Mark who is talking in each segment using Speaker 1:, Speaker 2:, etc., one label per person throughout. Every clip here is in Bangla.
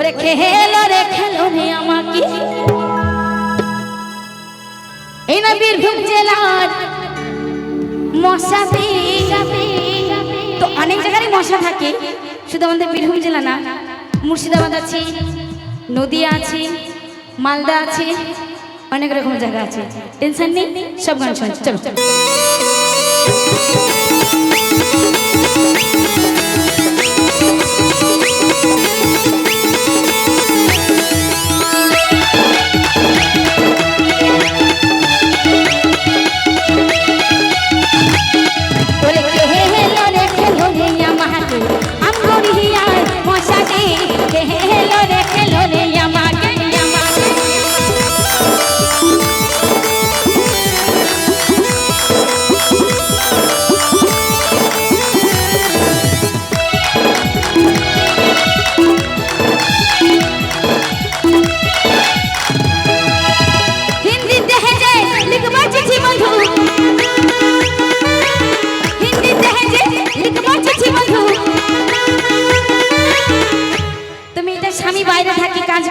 Speaker 1: ওরে খেলো রে আমাকে এই না বীরভূম জেলার মশাতে তো অনেক জায়গায় মশা থাকে, শুধু আমাদের বীরভূম জেলা না, মুর্শিদাবাদ আছে, নদিয়া আছে, মালদা আছে, অনেক রকম জায়গা আছে। টেনশন নেই, সব গান শোনো।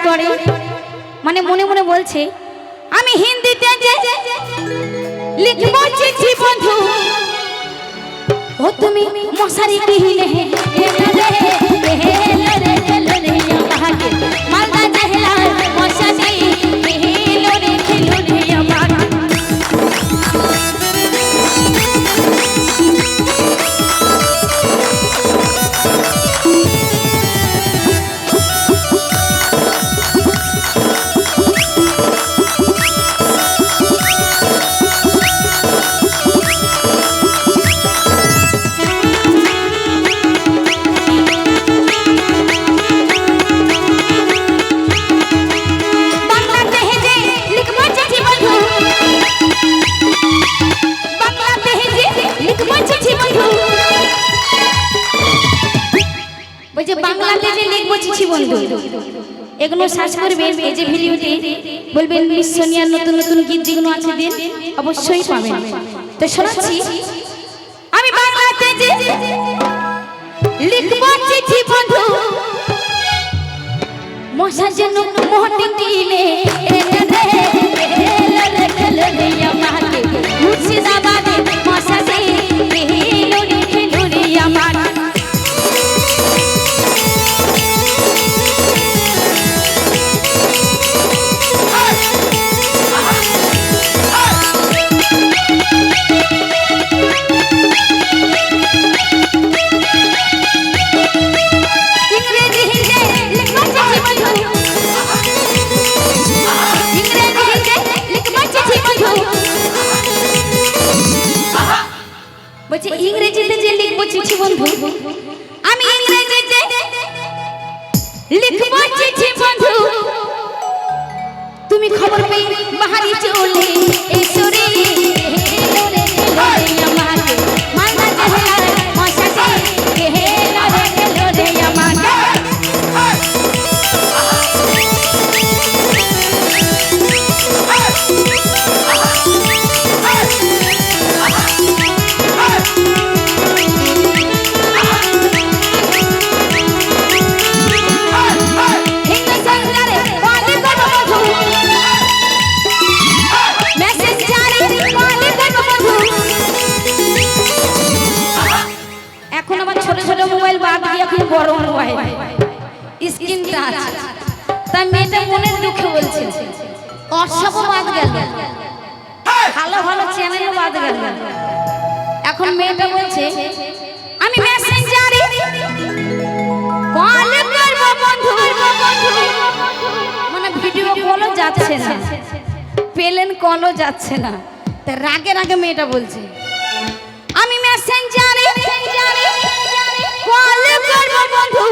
Speaker 1: চলো মানে মনে মনে বলছে আমি হিন্দিতে লিখবো চিঠি বন্ধু, ও তুমি মশারি কিনে মালদা জেলার মশারি খেলো রে আমার। বাংলাদেশে লিখবো চিঠি বন্ধু, এগুলো সার্চ করবেন, এই যে ভিডিওতে বলবেন মিস সোনিয়ার নতুন নতুন গীত যেগুলো আছে দিন, অবশ্যই পাবেন। তো শোনাচ্ছি, আমি বাংলাদেশে লিখবো চিঠি বন্ধু, মশার জন্য মোহটি কিনে মুর্শিদাবাদে মশাতে খেলো রে আমার। ইংরেজিতে যে লিখবো চিঠি বন্ধু, আমি ইংরেজিতে লিখবো চিঠি বন্ধু, তুমি খবর পেয়ে বাহারি চলে এসো রে আমার। মালদা জেলার মশাতে খেলো রে আমার। বড় মোবাইল স্ক্রিন টাচ, তাই মেয়েটা মনের দুঃখে বলছে অসব বাদ গেল, ভালো ভালো চ্যানেলও বাদ গেল। এখন মেয়েটা বলছে আমি মেসেঞ্জারে কল করব বন্ধু, মানে ভিডিও কলও যাচ্ছে না, প্লেন কলও যাচ্ছে না, তাই রাগে রাগে মেয়েটা বলছে আমি মেসেঞ্জারে কল করব বন্ধু,